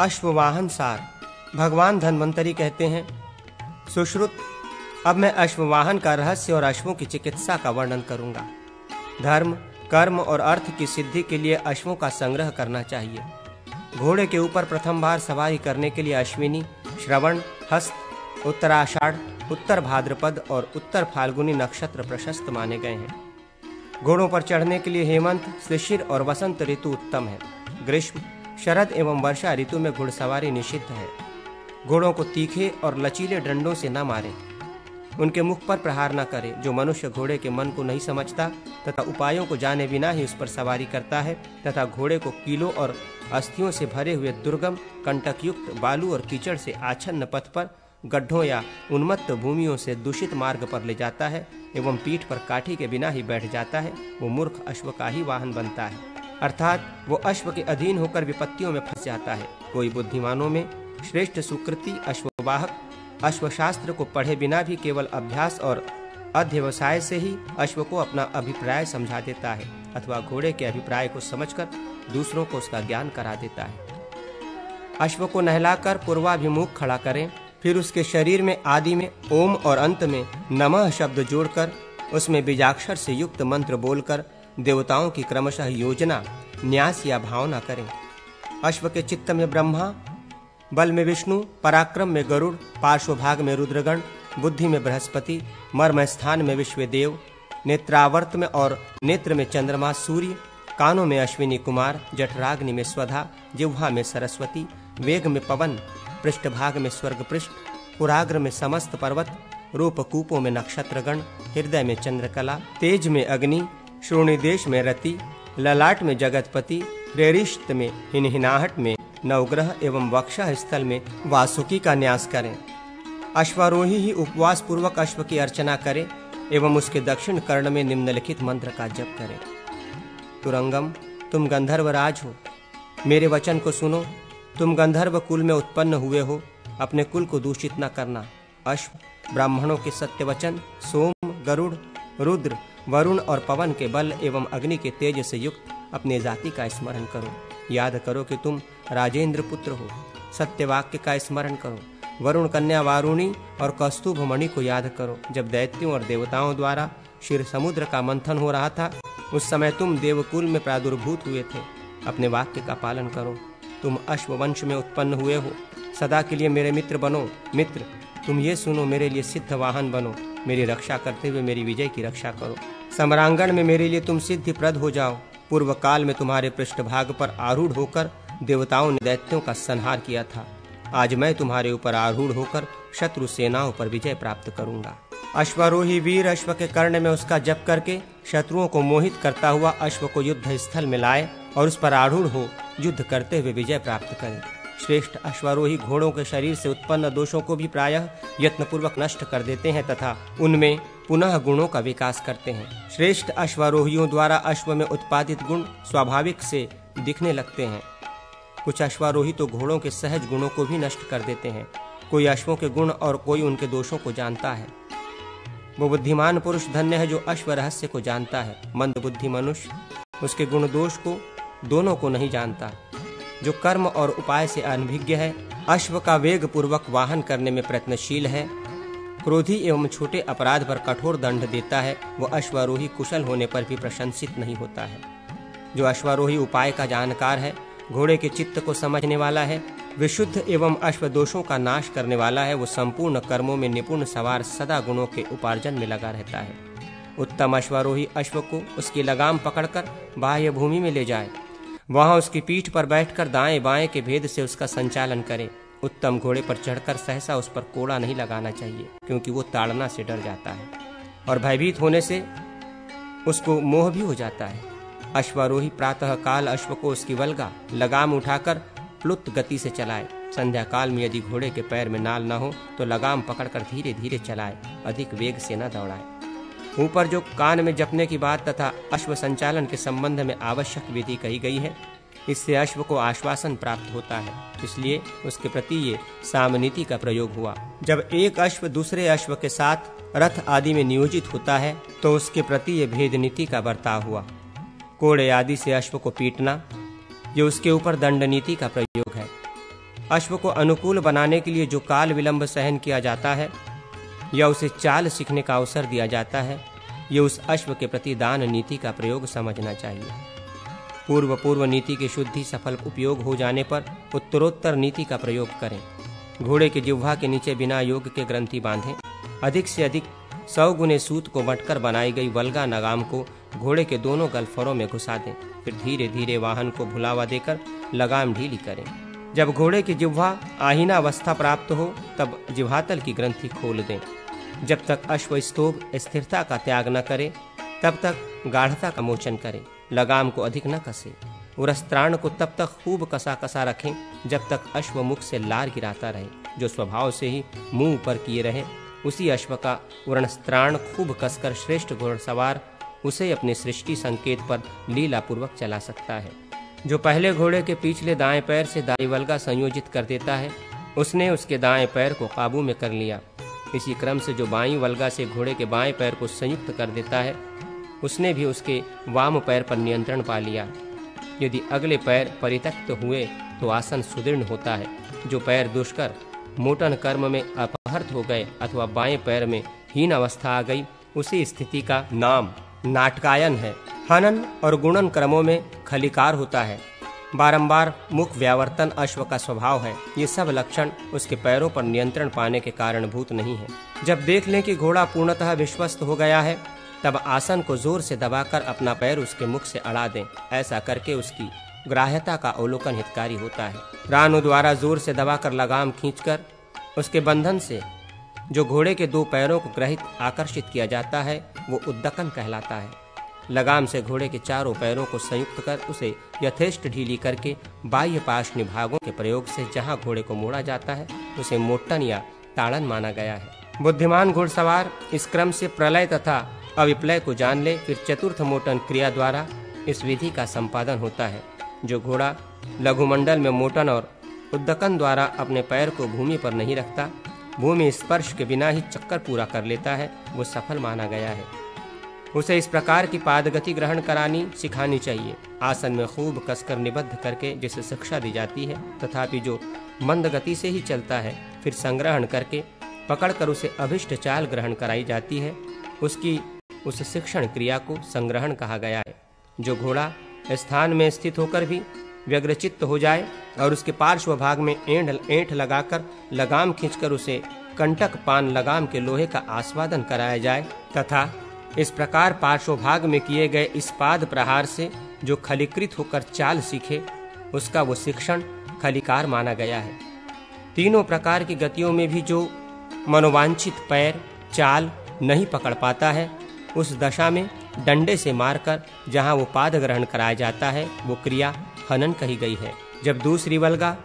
अश्ववाहन सार। भगवान धन्वंतरी कहते हैं, सुश्रुत, अब मैं अश्ववाहन का रहस्य और अश्वों की चिकित्सा का वर्णन करूंगा। धर्म, कर्म और अर्थ की सिद्धि के लिए अश्वों का संग्रह करना चाहिए। घोड़े के ऊपर प्रथम बार सवारी करने के लिए अश्विनी, श्रवण, हस्त, उत्तराषाढ़, उत्तर भाद्रपद और उत्तर फाल्गुनी नक्षत्र प्रशस्त माने गए हैं। घोड़ों पर चढ़ने के लिए हेमंत, शिशिर और वसंत ऋतु उत्तम है। ग्रीष्म, शरद एवं वर्षा ऋतु में घुड़सवारी निषिद्ध है। घोड़ों को तीखे और लचीले डंडों से न मारें, उनके मुख पर प्रहार न करें। जो मनुष्य घोड़े के मन को नहीं समझता तथा उपायों को जाने बिना ही उस पर सवारी करता है तथा घोड़े को कीलों और अस्थियों से भरे हुए दुर्गम, कंटकयुक्त, बालू और कीचड़ से आच्छन्न पथ पर, गड्ढों या उन्मत्त भूमियों से दूषित मार्ग पर ले जाता है एवं पीठ पर काठी के बिना ही बैठ जाता है, वो मूर्ख अश्व का ही वाहन बनता है, अर्थात वो अश्व के अधीन होकर विपत्तियों में फंस जाता है। कोई बुद्धिमानों में श्रेष्ठ सुकृति अश्ववाहक अश्वशास्त्र को पढ़े बिना भी केवल अभ्यास और अध्यवसाय से ही अश्व को अपना अभिप्राय समझा देता है अथवा घोड़े के अभिप्राय को समझकर दूसरों को उसका ज्ञान करा देता है। अश्व को नहलाकर पूर्वाभिमुख खड़ा करें, फिर उसके शरीर में आदि में ओम और अंत में नमः शब्द जोड़कर उसमें बीजाक्षर से युक्त मंत्र बोलकर देवताओं की क्रमशः योजना, न्यास या भावना करें। अश्व के चित्त में ब्रह्मा, बल में विष्णु, पराक्रम में गरुड़, पार्श्वभाग में रुद्रगण, बुद्धि में बृहस्पति, मर्म स्थान में विश्वदेव, नेत्रावर्त में और नेत्र में चंद्रमा सूर्य, कानों में अश्विनी कुमार, जठराग्नि में स्वधा, जिह्वा में सरस्वती, वेग में पवन, पृष्ठभाग में स्वर्ग पृष्ठ, पुराग्र में समस्त पर्वत, रूपकूपों में नक्षत्रगण, हृदय में चंद्रकला, तेज में अग्नि, श्रोणिदेश में रति, ललाट में जगतपति, रेरिष्ट में हिनहिनाहट में नवग्रह एवं वक्षः स्थल में वासुकी का न्यास करें। अश्वारोही ही उपवास पूर्वक अश्व की अर्चना करे एवं उसके दक्षिण कर्ण में निम्नलिखित मंत्र का जप करे। तुरंगम, तुम गंधर्वराज हो, मेरे वचन को सुनो। तुम गंधर्व कुल में उत्पन्न हुए हो, अपने कुल को दूषित न करना। अश्व, ब्राह्मणों के सत्य वचन, सोम, गरुड़, रुद्र, वरुण और पवन के बल एवं अग्नि के तेज से युक्त अपने जाति का स्मरण करो। याद करो कि तुम राजेंद्र पुत्र हो। सत्य वाक्य का स्मरण करो। वरुण कन्या वारुणी और कौस्तुभ मणि को याद करो। जब दैत्यों और देवताओं द्वारा क्षीर समुद्र का मंथन हो रहा था, उस समय तुम देवकुल में प्रादुर्भूत हुए थे। अपने वाक्य का पालन करो। तुम अश्ववंश में उत्पन्न हुए हो, सदा के लिए मेरे मित्र बनो। मित्र, तुम ये सुनो, मेरे लिए सिद्ध वाहन बनो। मेरी रक्षा करते हुए मेरी विजय की रक्षा करो। सम्रांगण में मेरे लिए तुम सिद्धिप्रद हो जाओ। पूर्व काल में तुम्हारे पृष्ठभाग पर आरूढ़ होकर देवताओं ने दैत्यों का संहार किया था। आज मैं तुम्हारे ऊपर आरूढ़ होकर शत्रु सेनाओं पर विजय प्राप्त करूंगा। अश्वारोही वीर अश्व के कर्ण में उसका जप करके शत्रुओं को मोहित करता हुआ अश्व को युद्ध स्थल में लाए और उस पर आरूढ़ हो युद्ध करते हुए विजय प्राप्त करे। श्रेष्ठ अश्वारोही घोड़ों के शरीर से उत्पन्न दोषों को भी प्रायः यत्नपूर्वक नष्ट कर देते हैं तथा उनमें पुनः गुणों का विकास करते हैं। श्रेष्ठ अश्वारोहियों द्वारा अश्व में उत्पादित गुण स्वाभाविक से दिखने लगते हैं। कुछ अश्वारोही तो घोड़ों के सहज गुणों को भी नष्ट कर देते हैं। कोई अश्वों के गुण और कोई उनके दोषों को जानता है। वो बुद्धिमान पुरुष धन्य है जो अश्व रहस्य को जानता है। मंद बुद्धि मनुष्य उसके गुण दोष को दोनों को नहीं जानता। जो कर्म और उपाय से अनभिज्ञ है, अश्व का वेग पूर्वक वाहन करने में प्रयत्नशील है, क्रोधी एवं छोटे अपराध पर कठोर दंड देता है, वो अश्वारोही कुशल होने पर भी प्रशंसित नहीं होता है। जो अश्वारोही उपाय का जानकार है, घोड़े के चित्त को समझने वाला है, विशुद्ध एवं अश्व दोषों का नाश करने वाला है, वो संपूर्ण कर्मों में निपुण सवार सदा गुणों के उपार्जन में लगा रहता है। उत्तम अश्वारोही अश्व को उसकी लगाम पकड़कर बाह्य भूमि में ले जाए, वहां उसकी पीठ पर बैठकर दाएं बाएं के भेद से उसका संचालन करे। उत्तम घोड़े पर चढ़कर सहसा उस पर कोड़ा नहीं लगाना चाहिए, क्योंकि वो ताड़ना से डर जाता है और भयभीत होने से उसको मोह भी हो जाता है। अश्वारोही प्रातः काल अश्व को उसकी वल्गा लगाम उठाकर प्लुत गति से चलाए। संध्या काल में यदि घोड़े के पैर में नाल न हो तो लगाम पकड़कर धीरे धीरे चलाए, अधिक वेग से न दौड़ाए। ऊपर जो कान में जपने की बात तथा अश्व संचालन के संबंध में आवश्यक विधि कही गई है, इससे अश्व को आश्वासन प्राप्त होता है, इसलिए उसके प्रति ये सामनीति का प्रयोग हुआ। जब एक अश्व दूसरे अश्व के साथ रथ आदि में नियोजित होता है तो उसके प्रति ये भेद नीति का बर्ताव हुआ। कोड़े आदि से अश्व को पीटना, ये उसके ऊपर दंड नीति का प्रयोग है। अश्व को अनुकूल बनाने के लिए जो काल विलंब सहन किया जाता है या उसे चाल सीखने का अवसर दिया जाता है, ये उस अश्व के प्रति दान नीति का प्रयोग समझना चाहिए। पूर्व नीति की शुद्धि सफल उपयोग हो जाने पर उत्तरोत्तर नीति का प्रयोग करें। घोड़े के जिह्वा के नीचे बिना योग के ग्रंथि बांधें। अधिक से अधिक 100 गुने सूत को मटकर बनाई गई वल्गा लगाम को घोड़े के दोनों गलफरों में घुसा दें। फिर धीरे धीरे वाहन को भुलावा देकर लगाम ढीली करें। जब घोड़े की जिह्वा आहीना अवस्था प्राप्त हो तब जिह्वातल की ग्रंथि खोल दें। जब तक अश्व स्तोभ स्थिरता का त्याग न करे तब तक गाढ़ता का मोचन करें। लगाम को अधिक न कसे। उरस्त्राण को तब तक खूब कसा रखें जब तक अश्व मुख से लार गिराता रहे। जो स्वभाव से ही मुंह ऊपर किए रहे उसी अश्व का उरणस्त्राण खूब कसकर श्रेष्ठ घोड़सवार उसे अपने सृष्टि संकेत पर लीला पूर्वक चला सकता है। जो पहले घोड़े के पिछले दाएं पैर से दाई वल्गा संयोजित कर देता है उसने उसके दाएं पैर को काबू में कर लिया। इसी क्रम से जो बाईं वल्गा से घोड़े के बाएं पैर को संयुक्त कर देता है उसने भी उसके वाम पैर पर नियंत्रण पा लिया। यदि अगले पैर परित्यक्त हुए तो आसन सुदृढ़ होता है। जो पैर दुष्कर मोटन कर्म में अपहृत हो गए अथवा बाएं पैर में हीन अवस्था आ गई, उसी स्थिति का नाम नाटकायन है। हनन और गुणन क्रमों में खलिकार होता है। बारंबार मुख व्यावर्तन अश्व का स्वभाव है। ये सब लक्षण उसके पैरों पर नियंत्रण पाने के कारणभूत नहीं है। जब देख लें कि घोड़ा पूर्णतः विश्वस्त हो गया है तब आसन को जोर से दबाकर अपना पैर उसके मुख से अड़ा दें। ऐसा करके उसकी ग्राह्यता का अवलोकन हितकारी होता है। रानों द्वारा जोर से दबाकर लगाम खींचकर उसके बंधन से जो घोड़े के 2 पैरों को ग्रहित आकर्षित किया जाता है वो उद्दकन कहलाता है। लगाम से घोड़े के चारों पैरों को संयुक्त कर उसे यथेष्ट ढीली करके बाह्य पार्श्व भागों के प्रयोग से जहां घोड़े को मोड़ा जाता है उसे मोटन या ताड़न माना गया है। बुद्धिमान घुड़सवार इस क्रम से प्रलय तथा अविप्लय को जान ले, फिर चतुर्थ मोटन क्रिया द्वारा इस विधि का संपादन होता है। जो घोड़ा लघुमंडल में मोटन और उद्दकन द्वारा अपने पैर को भूमि पर नहीं रखता, भूमि स्पर्श के बिना ही चक्कर पूरा कर लेता है, वो सफल माना गया है। उसे इस प्रकार की पादगति ग्रहण करानी सिखानी चाहिए। आसन में खूब कसकर निबद्ध करके जिसे शिक्षा दी जाती है, तथापि जो मंद गति से ही चलता है फिर संग्रहण करके पकड़कर उसे अभिष्ट चाल ग्रहण कराई जाती है, उसकी उस शिक्षण क्रिया को संग्रहण कहा गया है। जो घोड़ा स्थान में स्थित होकर भी व्यग्रचित्त हो जाए और उसके पार्श्व भाग में ऐंठ लगाकर लगाम खींचकर उसे कंटक पान लगाम के लोहे का आस्वादन कराया जाए तथा इस प्रकार पार्श्व भाग में किए गए इस पाद प्रहार से जो खलीकृत होकर चाल सीखे उसका वो शिक्षण खलिकार माना गया है। तीनों प्रकार की गतियों में भी जो मनोवांछित पैर चाल नहीं पकड़ पाता है उस दशा में डंडे से मारकर जहां वो पाद ग्रहण कराया जाता है वो क्रिया हनन कही गई है। जब दूसरी वल्गा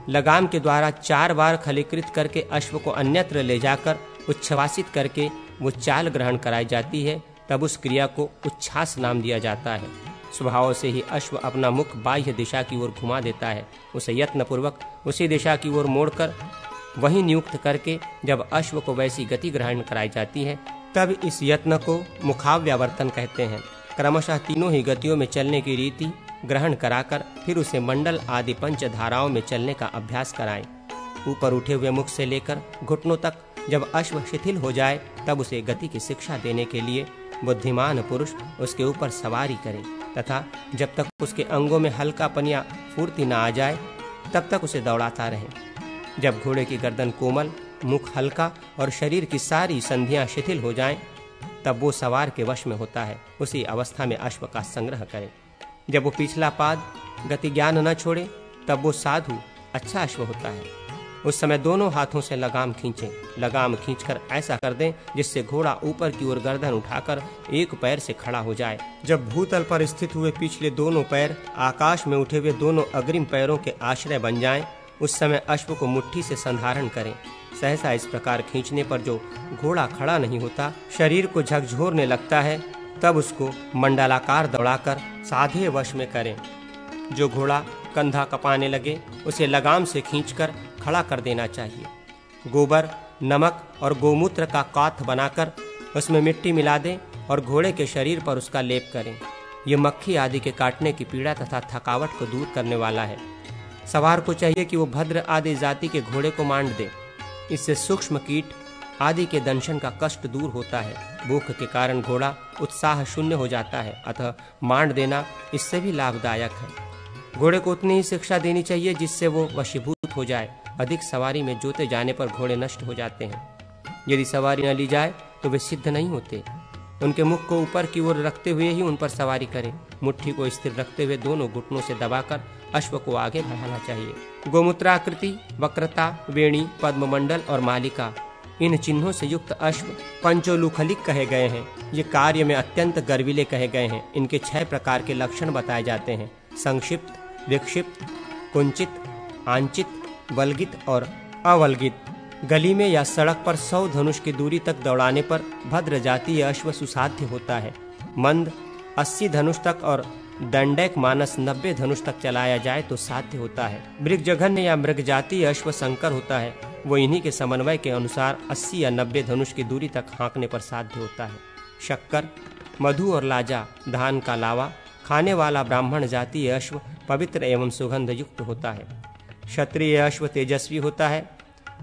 लगाम के द्वारा 4 बार खलीकृत करके अश्व को अन्यत्र ले जाकर उच्छ्वासित करके वो चाल ग्रहण कराई जाती है तब उस क्रिया को उच्छ्वास नाम दिया जाता है। स्वभाव से ही अश्व अपना मुख बाह्य दिशा की ओर घुमा देता है। उसे यत्नपूर्वक उसी दिशा की ओर मोड़कर वहीं नियुक्त करके जब अश्व को वैसी गति ग्रहण कराई जाती है तब इस यत्न को मुखाव्यावर्तन कहते हैं। क्रमशः तीनों ही गतियों में चलने की रीति ग्रहण कराकर फिर उसे मंडल आदि 5 धाराओं में चलने का अभ्यास कराएं। ऊपर उठे हुए मुख से लेकर घुटनों तक जब अश्व शिथिल हो जाए तब उसे गति की शिक्षा देने के लिए बुद्धिमान पुरुष उसके ऊपर सवारी करे तथा जब तक उसके अंगों में हल्कापन या फुर्ती न आ जाए तब तक उसे दौड़ाता रहे। जब घोड़े की गर्दन कोमल, मुख हल्का और शरीर की सारी संधियां शिथिल हो जाएं, तब वो सवार के वश में होता है। उसी अवस्था में अश्व का संग्रह करे। जब वो पिछला पाद गति ज्ञान न छोड़े तब वो साधु अच्छा अश्व होता है। उस समय दोनों हाथों से लगाम खींचें। लगाम खींचकर ऐसा कर दें जिससे घोड़ा ऊपर की ओर गर्दन उठाकर एक पैर से खड़ा हो जाए। जब भूतल पर स्थित हुए पिछले दोनों पैर आकाश में उठे हुए दोनों अग्रिम पैरों के आश्रय बन जाएं, उस समय अश्व को मुट्ठी से संधारण करें। सहसा इस प्रकार खींचने पर जो घोड़ा खड़ा नहीं होता, शरीर को झकझोरने लगता है, तब उसको मंडलाकार दौड़ाकर साधे वश में करें। जो घोड़ा कंधा कपाने लगे उसे लगाम से खींचकर खड़ा कर देना चाहिए। गोबर, नमक और गोमूत्र का काथ बनाकर उसमें मिट्टी मिला दें और घोड़े के शरीर पर उसका लेप करें। यह मक्खी आदि के काटने की पीड़ा तथा थकावट को दूर करने वाला है। सवार को चाहिए कि वो भद्र आदि जाति के घोड़े को मांड दे। इससे सूक्ष्म कीट आदि के दंशन का कष्ट दूर होता है। भूख के कारण घोड़ा उत्साह शून्य हो जाता है, अतः मांड देना इससे भी लाभदायक है। घोड़े को उतनी ही शिक्षा देनी चाहिए जिससे वो वशीभूत हो जाए। अधिक सवारी में जोते जाने पर घोड़े नष्ट हो जाते हैं। यदि सवारी न ली जाए तो वे सिद्ध नहीं होते। उनके मुख को ऊपर की ओर रखते हुए ही उन पर सवारी करें। मुट्ठी को स्थिर रखते हुए दोनों घुटनों से दबाकर अश्व को आगे बढ़ाना चाहिए। गोमूत्राकृति, वक्रता, वेणी, पद्ममंडल और मालिका, इन चिन्हों से युक्त अश्व पंचोलूखलिक कहे गए हैं। ये कार्य में अत्यंत गर्विले कहे गए हैं। इनके 6 प्रकार के लक्षण बताए जाते हैं: संक्षिप्त, विक्षिप्त, कुंचित, आंचित, वल्गित और अवल्गित। गली में या सड़क पर 100 धनुष की दूरी तक दौड़ाने पर भद्र जातीय अश्व सुसाध्य होता है। मंद 80 धनुष तक और दंडैक मानस 90 धनुष तक चलाया जाए तो साध्य होता है। मृगजघन्य या मृग जातीय अश्व संकर होता है। वो इन्हीं के समन्वय के अनुसार 80 या 90 धनुष की दूरी तक हाँकने पर साध्य होता है। शक्कर, मधु और लाजा, धान का लावा खाने वाला ब्राह्मण जातीय अश्व पवित्र एवं सुगंध युक्त होता है। क्षत्रिय अश्व तेजस्वी होता है।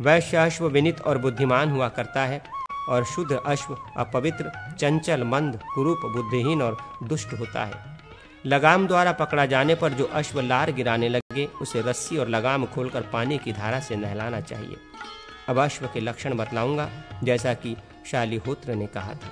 वैश्य अश्व विनीत और बुद्धिमान हुआ करता है और शुद्ध अश्व अपवित्र, चंचल, मंद, कुरूप, बुद्धिहीन और दुष्ट होता है। लगाम द्वारा पकड़ा जाने पर जो अश्व लार गिराने लगे उसे रस्सी और लगाम खोलकर पानी की धारा से नहलाना चाहिए। अब अश्व के लक्षण बतलाऊंगा जैसा कि शालिहोत्र ने कहा था।